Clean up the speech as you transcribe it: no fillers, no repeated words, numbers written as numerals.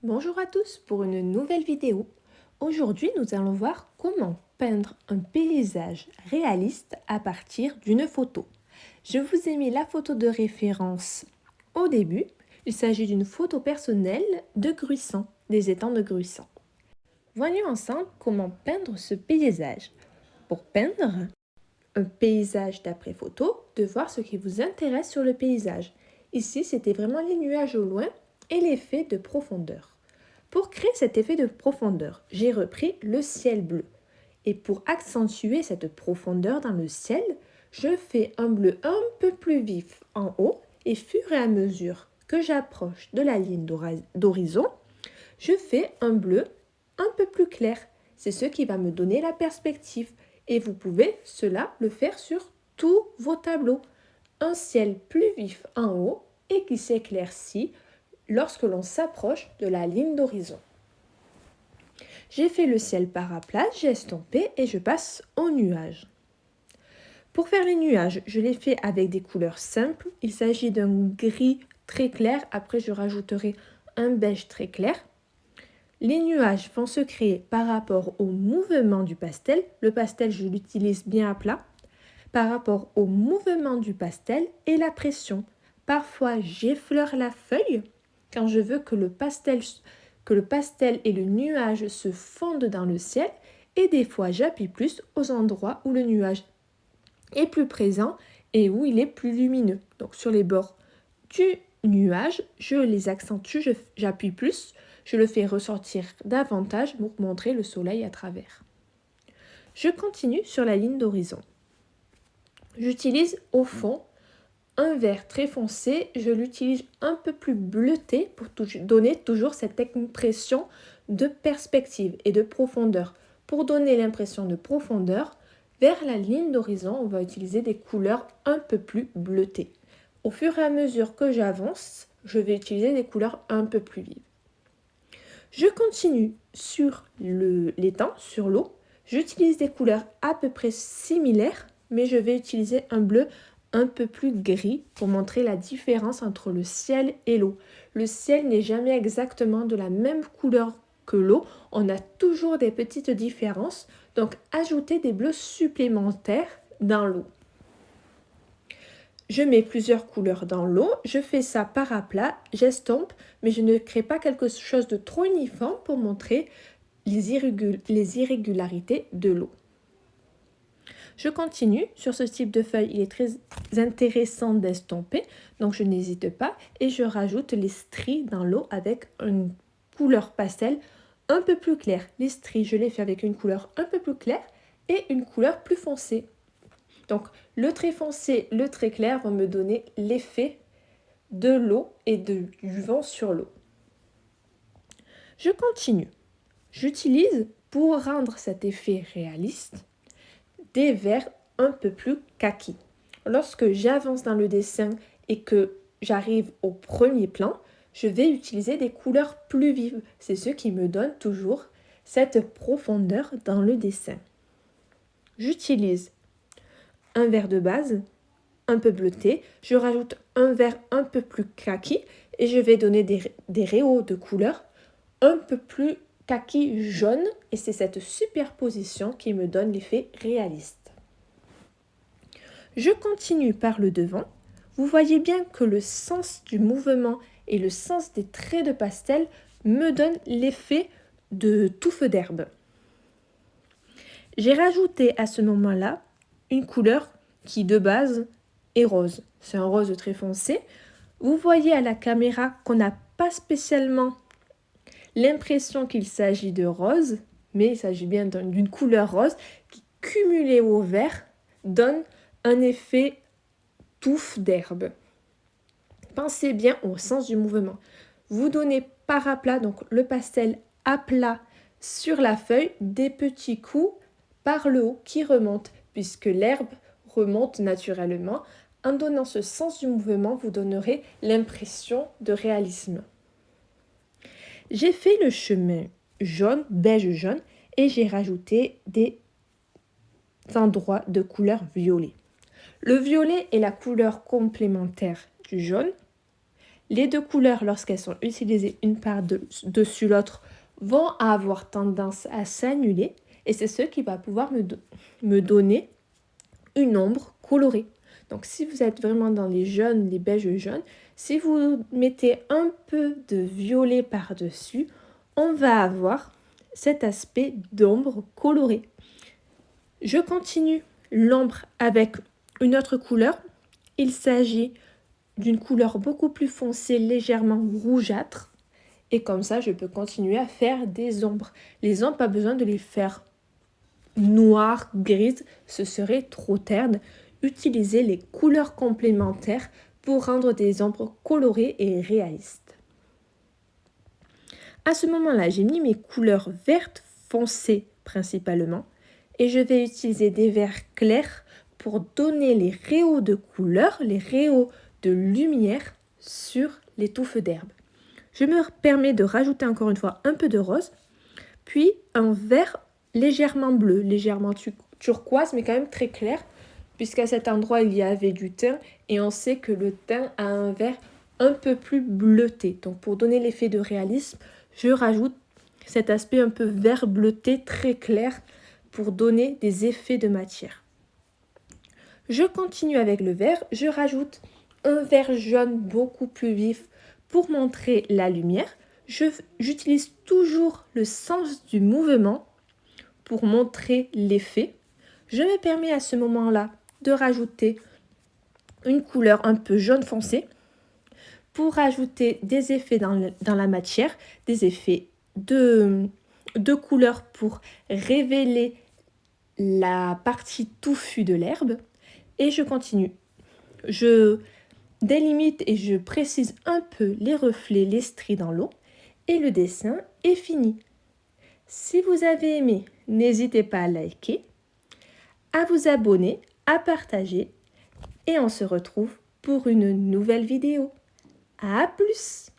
Bonjour à tous pour une nouvelle vidéo. Aujourd'hui, nous allons voir comment peindre un paysage réaliste à partir d'une photo. Je vous ai mis la photo de référence au début. Il s'agit d'une photo personnelle de Gruissan, des étangs de Gruissan. Voyons ensemble comment peindre ce paysage. Pour peindre un paysage d'après photo, de voir ce qui vous intéresse sur le paysage. Ici, c'était vraiment les nuages au loin et l'effet de profondeur. Pour créer cet effet de profondeur, j'ai repris le ciel bleu. Et pour accentuer cette profondeur dans le ciel, je fais un bleu un peu plus vif en haut et fur et à mesure que j'approche de la ligne d'horizon, je fais un bleu un peu plus clair. C'est ce qui va me donner la perspective. Et vous pouvez le faire sur tous vos tableaux. Un ciel plus vif en haut et qui s'éclaircit lorsque l'on s'approche de la ligne d'horizon. J'ai fait le ciel par à plat, j'ai estompé et je passe aux nuages. Pour faire les nuages, je les fais avec des couleurs simples. Il s'agit d'un gris très clair, après je rajouterai un beige très clair. Les nuages vont se créer par rapport au mouvement du pastel. Le pastel, je l'utilise bien à plat. Par rapport au mouvement du pastel et la pression. Parfois, j'effleure la feuille quand je veux que le pastel et le nuage se fondent dans le ciel. Et des fois, j'appuie plus aux endroits où le nuage est plus présent et où il est plus lumineux. Donc sur les bords du nuage, je les accentue, j'appuie plus, je le fais ressortir davantage pour montrer le soleil à travers. Je continue sur la ligne d'horizon. J'utilise au fond un vert très foncé, je l'utilise un peu plus bleuté pour donner toujours cette impression de perspective et de profondeur. Pour donner l'impression de profondeur, vers la ligne d'horizon, on va utiliser des couleurs un peu plus bleutées. Au fur et à mesure que j'avance, je vais utiliser des couleurs un peu plus vives. Je continue sur l'étang, sur l'eau. J'utilise des couleurs à peu près similaires, mais je vais utiliser un bleu un peu plus gris pour montrer la différence entre le ciel et l'eau. Le ciel n'est jamais exactement de la même couleur que l'eau. On a toujours des petites différences, donc ajoutez des bleus supplémentaires dans l'eau. Je mets plusieurs couleurs dans l'eau, je fais ça par à plat, j'estompe, mais je ne crée pas quelque chose de trop uniforme pour montrer les irrégularités de l'eau. Je continue sur ce type de feuille, il est très intéressant d'estomper, donc je n'hésite pas et je rajoute les stries dans l'eau avec une couleur pastel un peu plus claire. Les stries, je les fais avec une couleur un peu plus claire et une couleur plus foncée. Donc le très foncé, le très clair vont me donner l'effet de l'eau et du vent sur l'eau. Je continue. J'utilise pour rendre cet effet réaliste des verts un peu plus kaki. Lorsque j'avance dans le dessin et que j'arrive au premier plan, je vais utiliser des couleurs plus vives. C'est ce qui me donne toujours cette profondeur dans le dessin. J'utilise un vert de base, un peu bleuté, je rajoute un vert un peu plus kaki et je vais donner des rayons de couleurs un peu plus kaki jaune et c'est cette superposition qui me donne l'effet réaliste. Je continue par le devant. Vous voyez bien que le sens du mouvement et le sens des traits de pastel me donnent l'effet de touffe d'herbe. J'ai rajouté à ce moment-là une couleur qui de base est rose. C'est un rose très foncé. Vous voyez à la caméra qu'on n'a pas spécialement l'impression qu'il s'agit de rose, mais il s'agit bien d'une couleur rose qui, cumulée au vert, donne un effet touffe d'herbe. Pensez bien au sens du mouvement. Vous donnez par à plat, donc le pastel à plat sur la feuille, des petits coups par le haut qui remontent, puisque l'herbe remonte naturellement. En donnant ce sens du mouvement, vous donnerez l'impression de réalisme. J'ai fait le chemin jaune, beige jaune, et j'ai rajouté des endroits de couleur violet. Le violet est la couleur complémentaire du jaune. Les deux couleurs, lorsqu'elles sont utilisées une par-dessus l'autre, vont avoir tendance à s'annuler et c'est ce qui va pouvoir me donner une ombre colorée. Donc si vous êtes vraiment dans les jaunes, les beiges jaunes, si vous mettez un peu de violet par-dessus, on va avoir cet aspect d'ombre colorée. Je continue l'ombre avec une autre couleur. Il s'agit d'une couleur beaucoup plus foncée, légèrement rougeâtre. Et comme ça, je peux continuer à faire des ombres. Les ombres, pas besoin de les faire noires, grises, ce serait trop terne. Utilisez les couleurs complémentaires pour rendre des ombres colorées et réalistes. À ce moment-là, j'ai mis mes couleurs vertes foncées principalement et je vais utiliser des verts clairs pour donner les rayons de couleur, les rayons de lumière sur les touffes d'herbe. Je me permets de rajouter encore une fois un peu de rose, puis un vert légèrement bleu, légèrement turquoise, mais quand même très clair, puisqu'à cet endroit il y avait du thym et on sait que le thym a un vert un peu plus bleuté. Donc pour donner l'effet de réalisme, je rajoute cet aspect un peu vert bleuté très clair pour donner des effets de matière. Je continue avec le vert, je rajoute un vert jaune beaucoup plus vif pour montrer la lumière. J'utilise toujours le sens du mouvement pour montrer l'effet. Je me permets à ce moment-là de rajouter une couleur un peu jaune foncé pour rajouter des effets dans la matière, des effets de couleur pour révéler la partie touffue de l'herbe. Et je continue. Je délimite et je précise un peu les reflets, les stries dans l'eau. Et le dessin est fini. Si vous avez aimé, n'hésitez pas à liker, à vous abonner, à partager. Et on se retrouve pour une nouvelle vidéo. À plus!